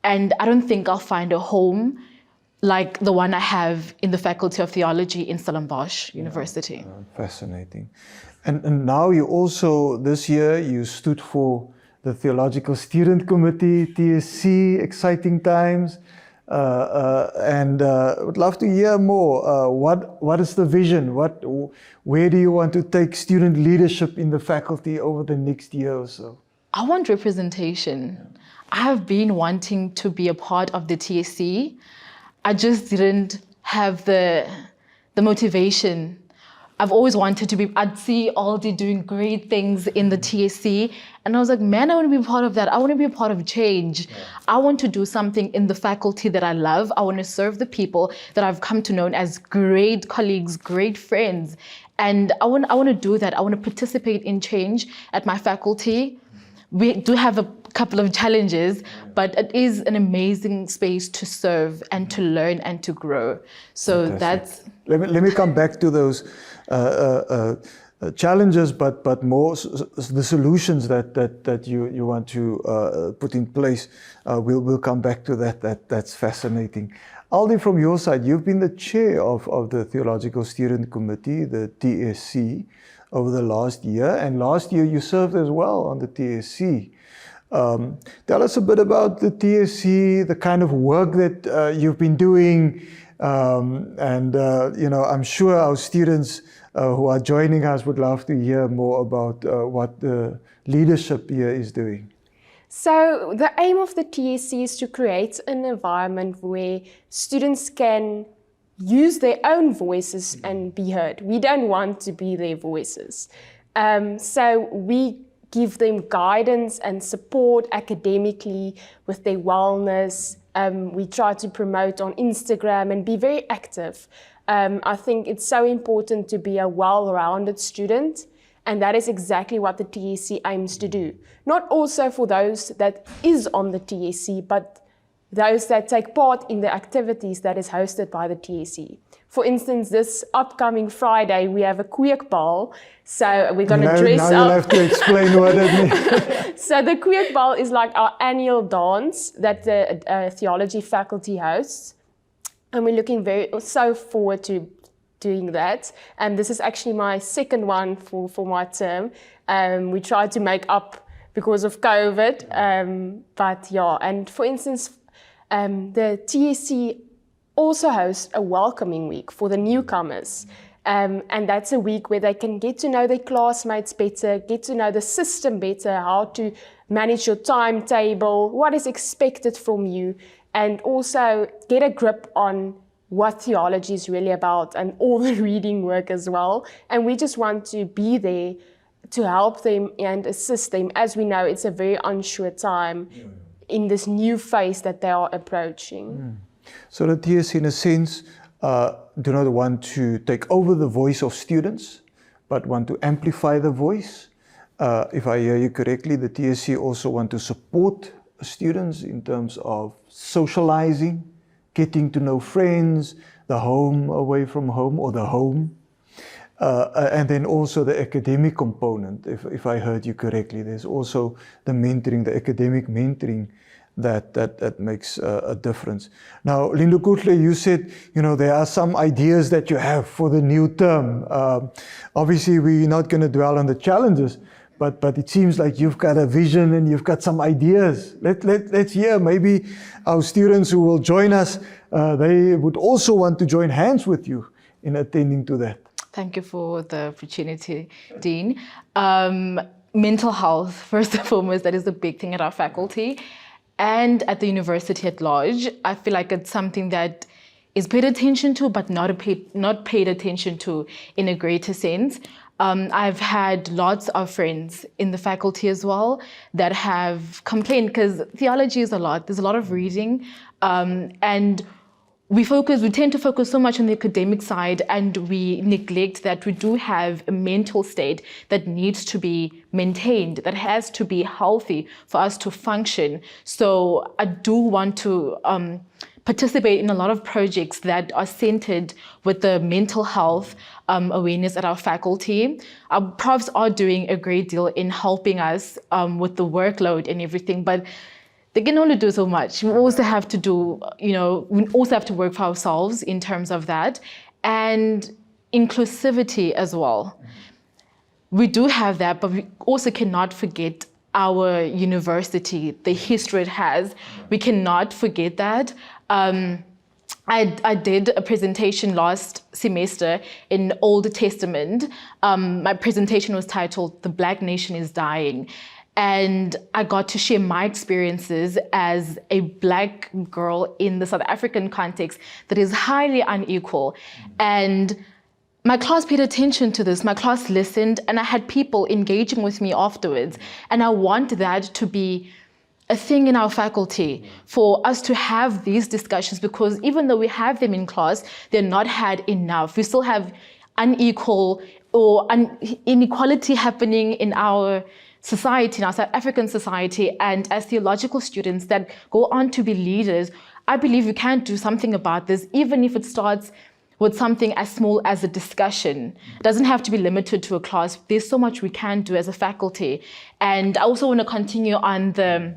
And I don't think I'll find a home like the one I have in the Faculty of Theology in Stellenbosch University. Fascinating. And now you also, this year, you stood for the Theological Student Committee, TSC, exciting times. And would love to hear more. What is the vision? Where do you want to take student leadership in the faculty over the next year or so? I want representation. I have been wanting to be a part of the TSC. I just didn't have the motivation. I've always wanted to be, I'd see Aldi doing great things in the TSC, and I was like, man, I want to be a part of that. I want to be a part of change. Yeah. I want to do something in the faculty that I love. I want to serve the people that I've come to know as great colleagues, great friends. And I want to do that. I want to participate in change at my faculty. We do have a couple of challenges, but it is an amazing space to serve and to learn and to grow. So Fantastic. Let me come back to those challenges, but more the solutions that you want to put in place. We'll come back to that. That's fascinating. Aldi, from your side, you've been the chair of the Theological Student Committee, the TSC, over the last year, and last year you served as well on the TSC. Tell us a bit about the TSC, the kind of work that you've been doing, and I'm sure our students who are joining us would love to hear more about what the leadership here is doing. So the aim of the TSC is to create an environment where students can use their own voices and be heard. We don't want to be their voices. So we give them guidance and support academically with their wellness. We try to promote on Instagram and be very active. I think it's so important to be a well-rounded student, and that is exactly what the TSC aims to do. Not also for those that is on the TSC, but those that take part in the activities that is hosted by the TSC. For instance, this upcoming Friday, we have a kweekbal. So we're going to dress up. Now you'll have to explain what it means. So the kweekbal is like our annual dance that the theology faculty hosts. And we're looking so forward to doing that. And this is actually my second one for my term. We tried to make up because of COVID. But yeah, and for instance, the TSC also hosts a welcoming week for the newcomers. And that's a week where they can get to know their classmates better, get to know the system better, how to manage your timetable, what is expected from you, and also get a grip on what theology is really about and all the reading work as well. And we just want to be there to help them and assist them. As we know, it's a very unsure time in this new phase that they are approaching. So the TSC, in a sense, do not want to take over the voice of students, but want to amplify the voice. If I hear you correctly, the TSC also want to support students in terms of socializing, getting to know friends, the home away from home, or the home. And then also the academic component, if I heard you correctly. There's also the mentoring, the academic mentoring that makes a difference. Now, Lindokuhle, you said, there are some ideas that you have for the new term. Obviously, we're not going to dwell on the challenges, but it seems like you've got a vision and you've got some ideas. Let's hear. Maybe our students who will join us, they would also want to join hands with you in attending to that. Thank you for the opportunity, Dean. Mental health, first and foremost, that is a big thing at our faculty. And at the university at large, I feel like it's something that is paid attention to, but not paid attention to in a greater sense. I've had lots of friends in the faculty as well that have complained, because theology is a lot. There's a lot of reading, and we tend to focus so much on the academic side, and we neglect that we do have a mental state that needs to be maintained, that has to be healthy for us to function. So I do want to participate in a lot of projects that are centered with the mental health awareness at our faculty. Our profs are doing a great deal in helping us with the workload and everything, but they can only do so much. We also have to do, we also have to work for ourselves in terms of that. And inclusivity as well. We do have that, but we also cannot forget our university, the history it has. We cannot forget that. I did a presentation last semester in Old Testament. My presentation was titled, "The Black Nation is Dying." And I got to share my experiences as a Black girl in the South African context that is highly unequal. And my class paid attention to this. My class listened, and I had people engaging with me afterwards. And I want that to be a thing in our faculty, for us to have these discussions, because even though we have them in class, they're not had enough. We still have unequal or inequality happening in our society, in our South African society, and as theological students that go on to be leaders, I believe we can do something about this, even if it starts with something as small as a discussion. It doesn't have to be limited to a class. There's so much we can do as a faculty. And I also want to continue on the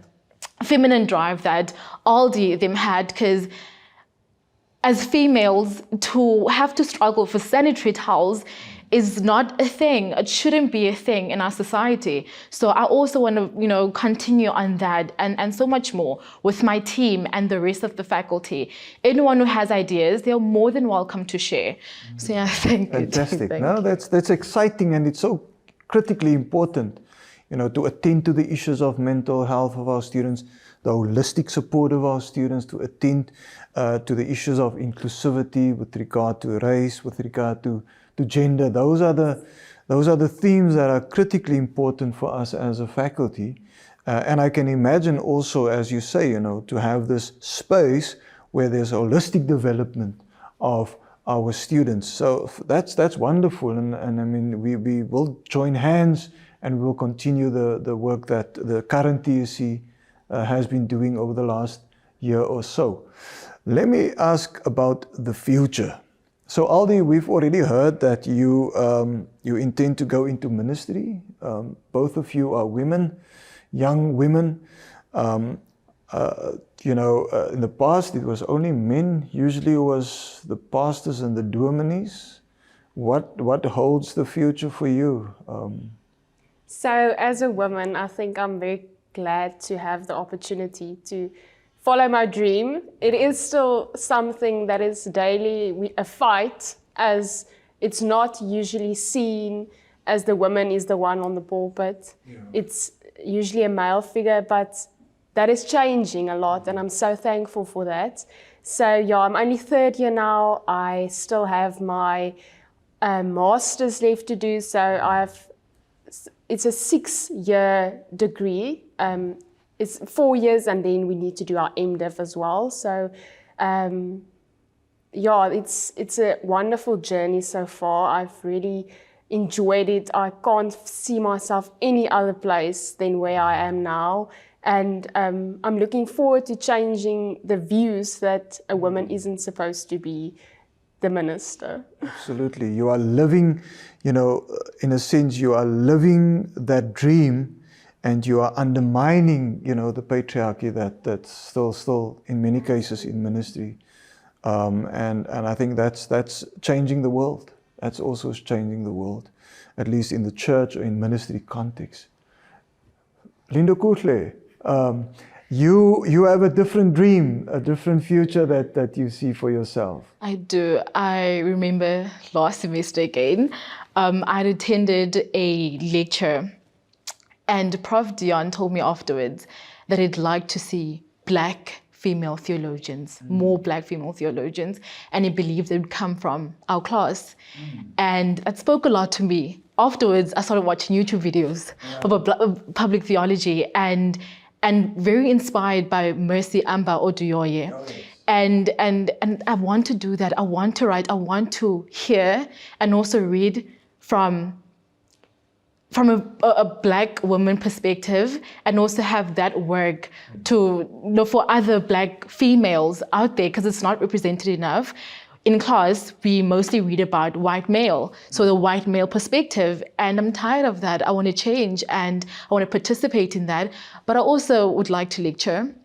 feminine drive that Aldi them had, because as females, to have to struggle for sanitary towels is not a thing. It shouldn't be a thing in our society. So I also want to, continue on that and so much more with my team and the rest of the faculty. Anyone who has ideas, they're more than welcome to share. So yeah, thank you. Fantastic. No, that's exciting, and it's so critically important, to attend to the issues of mental health of our students, the holistic support of our students, to attend to the issues of inclusivity with regard to race, with regard to gender. Those are the themes that are critically important for us as a faculty. And I can imagine also, as you say, to have this space where there's holistic development of our students. So that's wonderful. And I mean, we will join hands and we'll continue the work that the current TSC has been doing over the last year or so. Let me ask about the future. So Aldi, we've already heard that you intend to go into ministry. Both of you are women, young women. In the past it was only men. Usually it was the pastors and the dominees. What holds the future for you? So as a woman, I think I'm very glad to have the opportunity to follow my dream. It is still something that is daily a fight, as it's not usually seen as the woman is the one on the pulpit. Yeah. It's usually a male figure, but that is changing a lot, and I'm so thankful for that. So yeah, I'm only third year now. I still have my master's left to do, so it's a 6-year degree. It's 4 years, and then we need to do our MDiv as well. So, it's a wonderful journey so far. I've really enjoyed it. I can't see myself any other place than where I am now. And I'm looking forward to changing the views that a woman isn't supposed to be the minister. Absolutely. You are living, in a sense, you are living that dream. And you are undermining, the patriarchy that's still in many cases in ministry, and I think that's changing the world. That's also changing the world, at least in the church or in ministry context. Lindokuhle, you have a different dream, a different future that you see for yourself. I do. I remember last semester again, I attended a lecture. And Prof. Dion told me afterwards that he'd like to see black female theologians, more black female theologians, and he believed they would come from our class. And that spoke a lot to me. Afterwards, I started watching YouTube videos of public theology and very inspired by Mercy Amba Oduyoye. And I want to do that. I want to write. I want to hear and also read from a black woman perspective, and also have that work to for other black females out there, because it's not represented enough. In class, we mostly read about white male, so the white male perspective, and I'm tired of that. I want to change and I want to participate in that, but I also would like to lecture.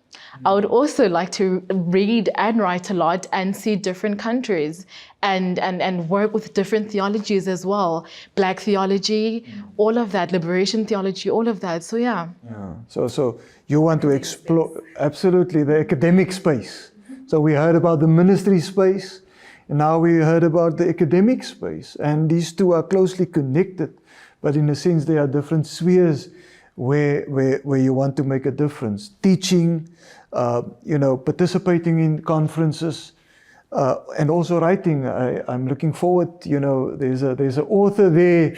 I would also like to read and write a lot and see different countries and work with different theologies as well. Black theology, all of that, liberation theology, all of that. So yeah. So you want to explore absolutely the academic space. So we heard about the ministry space, and now we heard about the academic space. And these two are closely connected, but in a sense they are different spheres where you want to make a difference. Teaching, participating in conferences, and also writing. I'm looking forward, there's an author there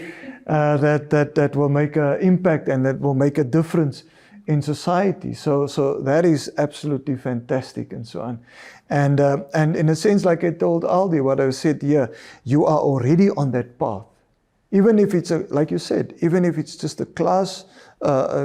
that will make an impact and that will make a difference in society. So that is absolutely fantastic, and so on. And in a sense, like I told Aldi, what I said here, you are already on that path. Even if it's like you said, even if it's just a class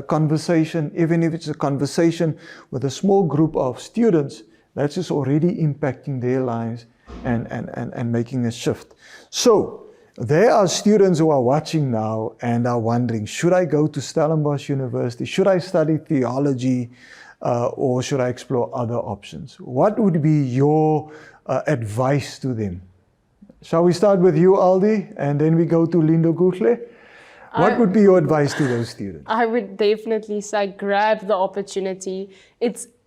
conversation, even if it's a conversation with a small group of students, that's just already impacting their lives and making a shift. So there are students who are watching now and are wondering, should I go to Stellenbosch University? Should I study theology? Or should I explore other options? What would be your advice to them? Shall we start with you, Aldi, and then we go to Lindo Gushle? What would be your advice to those students? I would definitely say grab the opportunity.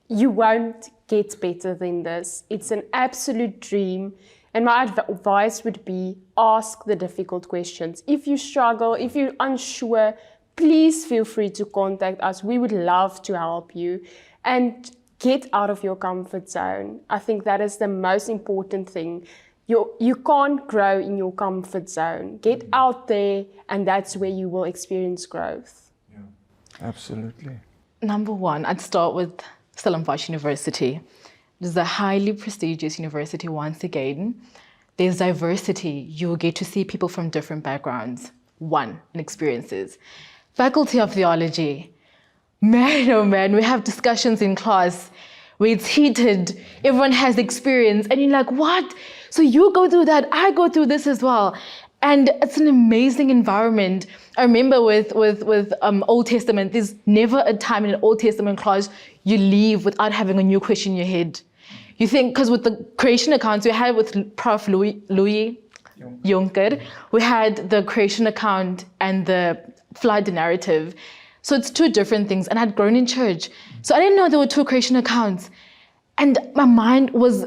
You won't get better than this. It's an absolute dream. And my advice would be ask the difficult questions. If you struggle, if you're unsure, please feel free to contact us. We would love to help you. And get out of your comfort zone. I think that is the most important thing. You can't grow in your comfort zone. Get out there, and that's where you will experience growth. Yeah, absolutely. Number one, I'd start with Stellenbosch University. It is a highly prestigious university once again. There's diversity. You will get to see people from different backgrounds, and experiences. Faculty of Theology. Man, oh man, we have discussions in class where it's heated, everyone has experience, and you're like, what? So you go through that, I go through this as well. And it's an amazing environment. I remember with Old Testament, there's never a time in an Old Testament class you leave without having a new question in your head. You think, because with the creation accounts we had with Prof. Louis Jonker, we had the creation account and the flood narrative. So it's two different things, and I'd grown in church. So I didn't know there were two creation accounts. And my mind was,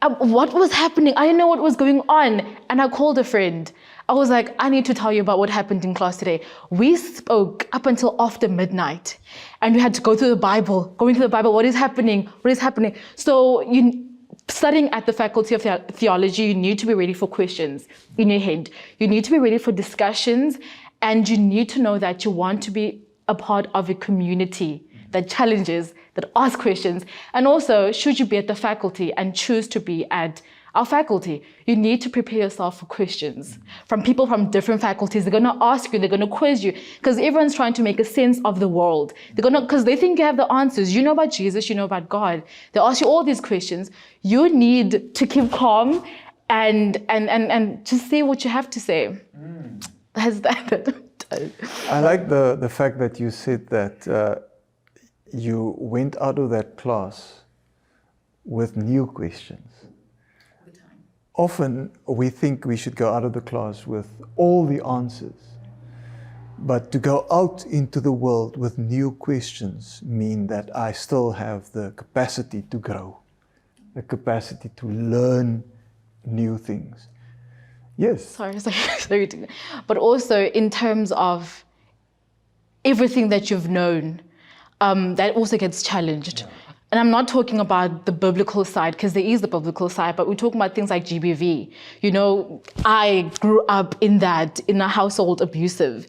what was happening? I didn't know what was going on. And I called a friend. I was like, I need to tell you about what happened in class today. We spoke up until after midnight, and we had to go through the Bible, going through the Bible, what is happening? What is happening? So studying at the Faculty of Theology, you need to be ready for questions in your head. You need to be ready for discussions. And you need to know that you want to be a part of a community that challenges, that asks questions. And also, should you be at the faculty and choose to be at our faculty, you need to prepare yourself for questions from people from different faculties. They're going to ask you, they're going to quiz you, because everyone's trying to make a sense of the world. Because they think you have the answers. You know about Jesus, you know about God. They ask you all these questions. You need to keep calm and just say what you have to say. That's that. I like the fact that you said that you went out of that class with new questions. Often we think we should go out of the class with all the answers, but to go out into the world with new questions mean that I still have the capacity to grow, the capacity to learn new things. Yes. Sorry. But also in terms of everything that you've known, that also gets challenged. Yeah. And I'm not talking about the biblical side, because there is the biblical side, but we're talking about things like GBV. You know, I grew up in a household abusive.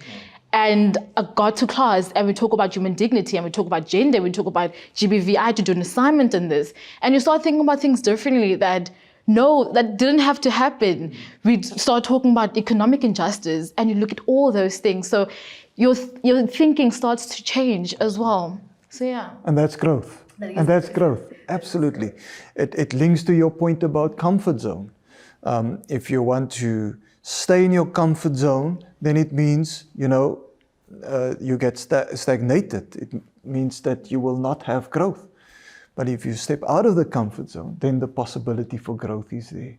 And I got to class and we talk about human dignity and we talk about gender, we talk about GBV. I had to do an assignment in this. And you start thinking about things differently that didn't have to happen. We start talking about economic injustice and you look at all those things. So your thinking starts to change as well. So yeah. And that's growth. That's growth. Absolutely. It links to your point about comfort zone. If you want to stay in your comfort zone, then it means, you get stagnated. It means that you will not have growth. But if you step out of the comfort zone, then the possibility for growth is there.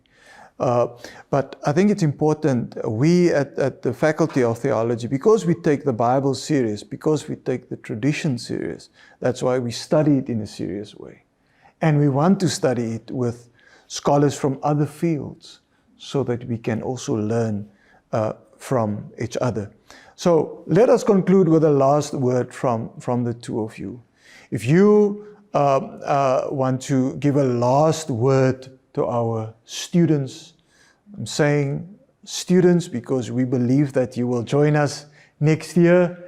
But I think it's important, we at the Faculty of Theology, because we take the Bible serious, because we take the tradition serious, that's why we study it in a serious way. And we want to study it with scholars from other fields so that we can also learn from each other. So let us conclude with a last word from the two of you. If you want to give a last word to our students, I'm saying students because we believe that you will join us next year.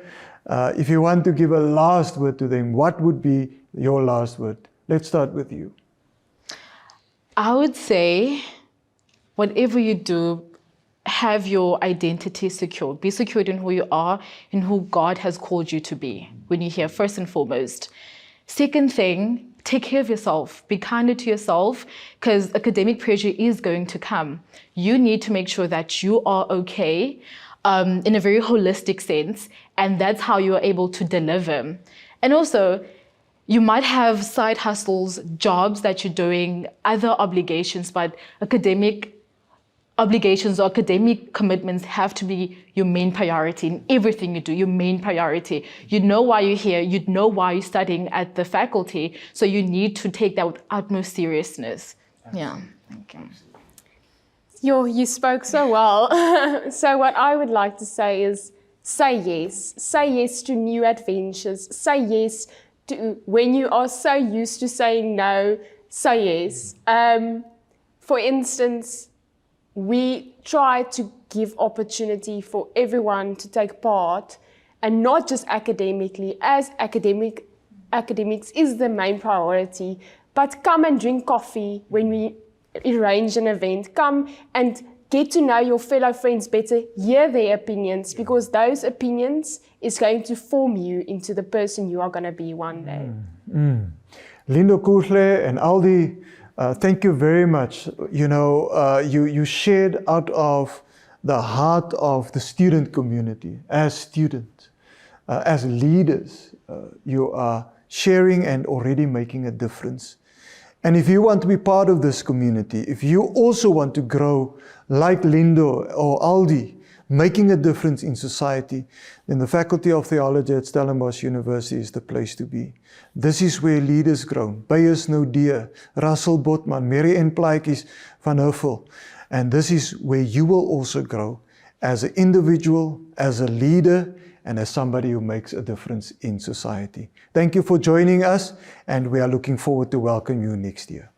If you want to give a last word to them, what would be your last word? Let's start with you. I would say, whatever you do, have your identity secured. Be secured in who you are and who God has called you to be when you're here, first and foremost. Second thing, take care of yourself. Be kinder to yourself, because academic pressure is going to come. You need to make sure that you are okay in a very holistic sense, and that's how you are able to deliver. And also, you might have side hustles, jobs that you're doing, other obligations, but academic obligations or academic commitments have to be your main priority in everything you do, your main priority. You know why you're here, you know why you're studying at the faculty, so you need to take that with utmost seriousness. Yeah, thank you. You spoke so well. So what I would like to say is, say yes. Say yes to new adventures. Say yes to when you are so used to saying no, say yes. For instance, we try to give opportunity for everyone to take part, and not just academically, as academics is the main priority, but come and drink coffee when we arrange an event. Come and get to know your fellow friends better, hear their opinions, because those opinions is going to form you into the person you are going to be one day. Lindo Kushle and Aldi, thank you very much. You know, you shared out of the heart of the student community. As students, as leaders, you are sharing and already making a difference. And if you want to be part of this community, if you also want to grow like Lindo or Aldi, making a difference in society, then the Faculty of Theology at Stellenbosch University is the place to be. This is where leaders grow. Beyers Noudier, Russell Botman, Mary Ann Plaatjes van Huffel. And this is where you will also grow as an individual, as a leader, and as somebody who makes a difference in society. Thank you for joining us, and we are looking forward to welcome you next year.